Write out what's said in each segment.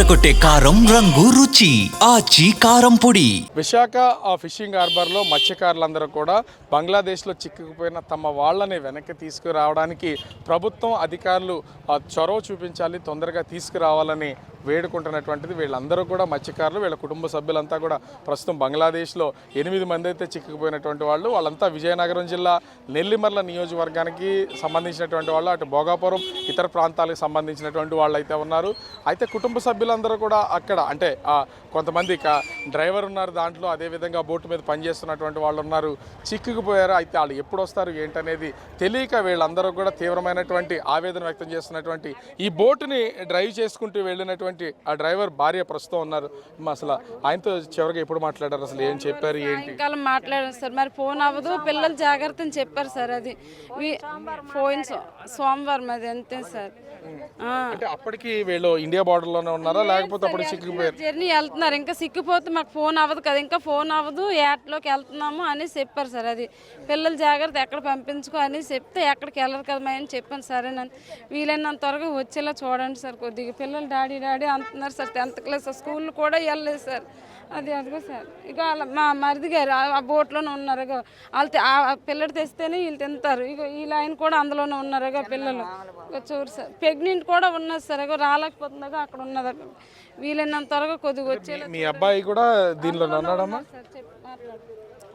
అదరకొట్టే కారం రంగు రుచి ఆచి కారం పొడి. విశాఖ ఫిషింగ్ హార్బర్లో మత్స్యకారులందరూ కూడా బంగ్లాదేశ్లో చిక్కుకుపోయిన తమ వాళ్ళని వెనక్కి తీసుకురావడానికి ప్రభుత్వం అధికారులు చొరవ చూపించాలి, తొందరగా తీసుకురావాలని వేడుకుంటున్నటువంటిది. వీళ్ళందరూ కూడా మత్స్యకారులు, వీళ్ళ కుటుంబ సభ్యులంతా కూడా ప్రస్తుతం బంగ్లాదేశ్లో 8 మంది అయితే చిక్కుకుపోయినటువంటి వాళ్ళు. వాళ్ళంతా విజయనగరం జిల్లా నెల్లిమర్ల నియోజకవర్గానికి సంబంధించినటువంటి వాళ్ళు, అటు భోగాపురం ఇతర ప్రాంతాలకు సంబంధించినటువంటి వాళ్ళు అయితే ఉన్నారు. అయితే కుటుంబ సభ్యులందరూ కూడా అక్కడ అంటే కొంతమంది డ్రైవర్ ఉన్నారు దాంట్లో, అదేవిధంగా బోటు మీద పనిచేస్తున్నటువంటి వాళ్ళు ఉన్నారు. చిక్కుకుపోయారు. అయితే వాళ్ళు ఎప్పుడు వస్తారు ఏంటనేది తెలియక వీళ్ళందరూ కూడా తీవ్రమైనటువంటి ఆవేదన వ్యక్తం చేస్తున్నటువంటి ఈ బోటుని డ్రైవ్ చేసుకుంటూ వెళ్ళినటువంటి ఆ డ్రైవర్ భార్య ప్రస్తుతం ఉన్నారు. అసలు ఆయనతో చివరిగా ఎప్పుడు మాట్లాడారు, అసలు ఏం చెప్పారు, ఏంటి? సాయంకాలం మాట్లాడారు సార్. మరి ఫోన్ అవ్వదు, పిల్లలు జాగ్రత్త అని చెప్పారు సార్. అది ఫోన్ సోమవారం అది అంతే సార్. అంటే అప్పటికి వీళ్ళు ఇండియా బార్డర్ లోనే ఉన్నారా, లేకపోతే అప్పుడు సిక్కిపోయారు? జర్నీ వెళ్తున్నారు. ఇంకా సిక్కిపోతే మాకు ఫోన్ అవ్వదు కదా, ఇంకా ఫోన్ అవ్వదు, యాట్లోకి వెళ్తున్నాము అని చెప్పారు సార్. అది పిల్లలు జాగ్రత్త, ఎక్కడ పంపించుకో అని చెప్తే ఎక్కడికి వెళ్ళరు కదా అని చెప్పాను. సరేనంత వీలైనంత త్వరగా వచ్చేలా చూడండి సార్. కొద్దిగా పిల్లలు డాడీ డాడీ అంటున్నారు సార్. 10th క్లాస్ స్కూల్ కూడా వెళ్ళలేదు సార్. అది అదిగో సార్. ఇక మా మరిది గారు ఆ బోట్లోనే ఉన్నారు. ఇక వాళ్ళు ఆ పిల్లడు తెస్తేనే వీళ్ళు తింటారు. ఇక ఈ లైన్ కూడా అందులోనే ఉన్నారు. ఇక పిల్లలు ఇక చూరు సార్. ప్రెగ్నెంట్ కూడా ఉన్నది సార్. ఇక రాలేకపోతుందిగా అక్కడ ఉన్నది. వీలైనంత త్వరగా కొద్దిగా వచ్చేలా. మీ అబ్బాయి కూడా దీనిలో ఉన్నాడమ్మా?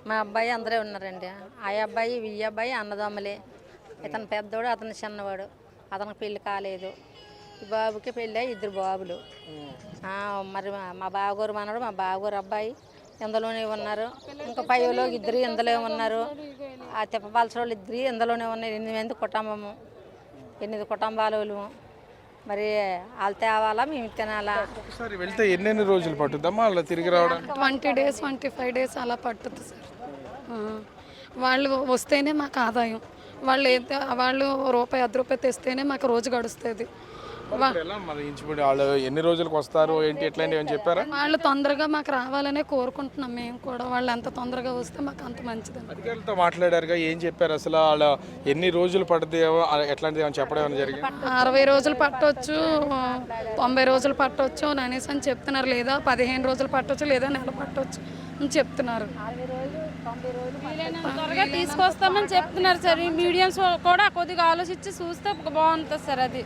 మా అబ్బాయి అందరే ఉన్నారండి. ఆ అబ్బాయి ఈ అబ్బాయి అన్నదమ్ములే. ఇతను పెద్దోడు, అతను చిన్నవాడు. అతనికి పెళ్లి కాలేదు. ఈ బాబుకి పెళ్ళి 2 బాబులు. మరి మా బావగారు మనడు, మా బావగారు అబ్బాయి ఇందులోనే ఉన్నారు. ఇంకా పైలో 2 ఇందులో ఉన్నారు. ఆ తిప్పపాల్సిన వాళ్ళు 2 ఇందులోనే ఉన్నారు. 8 మంది కుటుంబము, 8 కుటుంబాలు. మరి వాళ్ళు తేవాలా, మేము తినాలా? ఒకసారి వెళ్తే ఎన్ని రోజులు పట్టుద్దమ్మా అలా తిరిగి రావడానికి? 20 days 25 days అలా పట్టుద్ది సార్. వాళ్ళు వస్తేనే మాకు ఆదాయం. వాళ్ళు రూపాయి 10 రూపాయలు తెస్తేనే మాకు రోజు గడుస్తుంది. వాళ్ళు ఎన్ని రోజులకు వస్తారు ఏంటి ఎట్లాంటివి అని చెప్పారా? వాళ్ళు తొందరగా మాకు రావాలనే కోరుకుంటున్నాం మేము కూడా. వాళ్ళు ఎంత తొందరగా వస్తే మాకు అంత మంచిది. అధికారులతో మాట్లాడారుగా, ఏం చెప్పారు అసలు? వాళ్ళు ఎన్ని రోజులు పడుతుందేమో ఎట్లాంటిది ఏమైనా చెప్పడం ఏమైనా జరిగింది? 60 రోజులు పట్టవచ్చు, 90 రోజులు పట్టవచ్చు అనేసి అని చెప్తున్నారు. లేదా 15 రోజులు పట్టవచ్చు, లేదా నెల పట్టవచ్చు అని చెప్తున్నారు. త్వరగా తీసుకొస్తామని చెప్తున్నారు సార్. ఈ మీడియంస్ కూడా కొద్దిగా ఆలోచించి చూస్తే బాగుంటుంది సార్. అది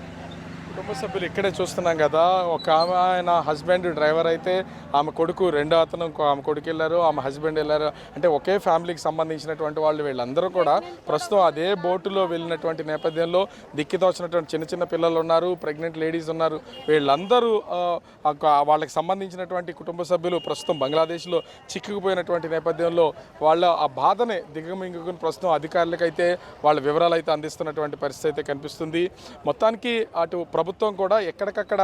కుటుంబ సభ్యులు ఇక్కడే చూస్తున్నాం కదా. ఒక ఆమె, ఆయన హస్బెండ్ డ్రైవర్ అయితే, ఆమె కొడుకు, రెండో అతను ఆమె కొడుకు వెళ్ళారు, ఆమె హస్బెండ్ వెళ్ళారు. అంటే ఒకే ఫ్యామిలీకి సంబంధించినటువంటి వాళ్ళు. వీళ్ళందరూ కూడా ప్రస్తుతం అదే బోటులో వెళ్ళినటువంటి నేపథ్యంలో దిక్కితోచినటువంటి చిన్న చిన్న పిల్లలు ఉన్నారు, ప్రెగ్నెంట్ లేడీస్ ఉన్నారు. వీళ్ళందరూ వాళ్ళకి సంబంధించినటువంటి కుటుంబ సభ్యులు ప్రస్తుతం బంగ్లాదేశ్లో చిక్కుకుపోయినటువంటి నేపథ్యంలో వాళ్ళ ఆ బాధని దిగమింగుకుని ప్రస్తుతం అధికారులకైతే వాళ్ళ వివరాలు అయితే అందిస్తున్నటువంటి పరిస్థితి అయితే కనిపిస్తుంది. మొత్తానికి అటు ప్రభుత్వం కూడా ఎక్కడికక్కడ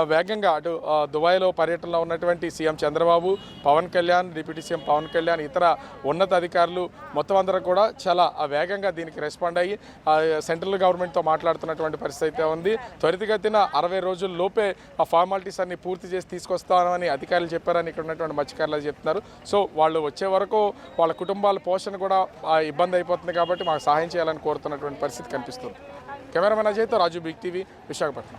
వేగంగా అటు దుబాయ్లో పర్యటనలో ఉన్నటువంటి CM Chandrababu, Pawan Kalyan, deputy CM Pawan Kalyan, ఇతర ఉన్నత అధికారులు మొత్తం అందరూ కూడా చాలా వేగంగా దీనికి రెస్పాండ్ అయ్యి సెంట్రల్ గవర్నమెంట్తో మాట్లాడుతున్నటువంటి పరిస్థితి అయితే ఉంది. త్వరితగతిన 60 రోజుల లోపే ఆ ఫార్మాలిటీస్ అన్ని పూర్తి చేసి తీసుకొస్తామని అధికారులు చెప్పారని ఇక్కడ ఉన్నటువంటి మత్స్యకారులు చెప్తున్నారు. సో వాళ్ళు వచ్చే వరకు వాళ్ళ కుటుంబాల పోషణ కూడా ఇబ్బంది అయిపోతుంది కాబట్టి మాకు సహాయం చేయాలని కోరుతున్నటువంటి పరిస్థితి కనిపిస్తుంది. కెమెరామెన్ అజయ్తో రాజు, బిగ్ టీవీ, విశాఖపట్నం.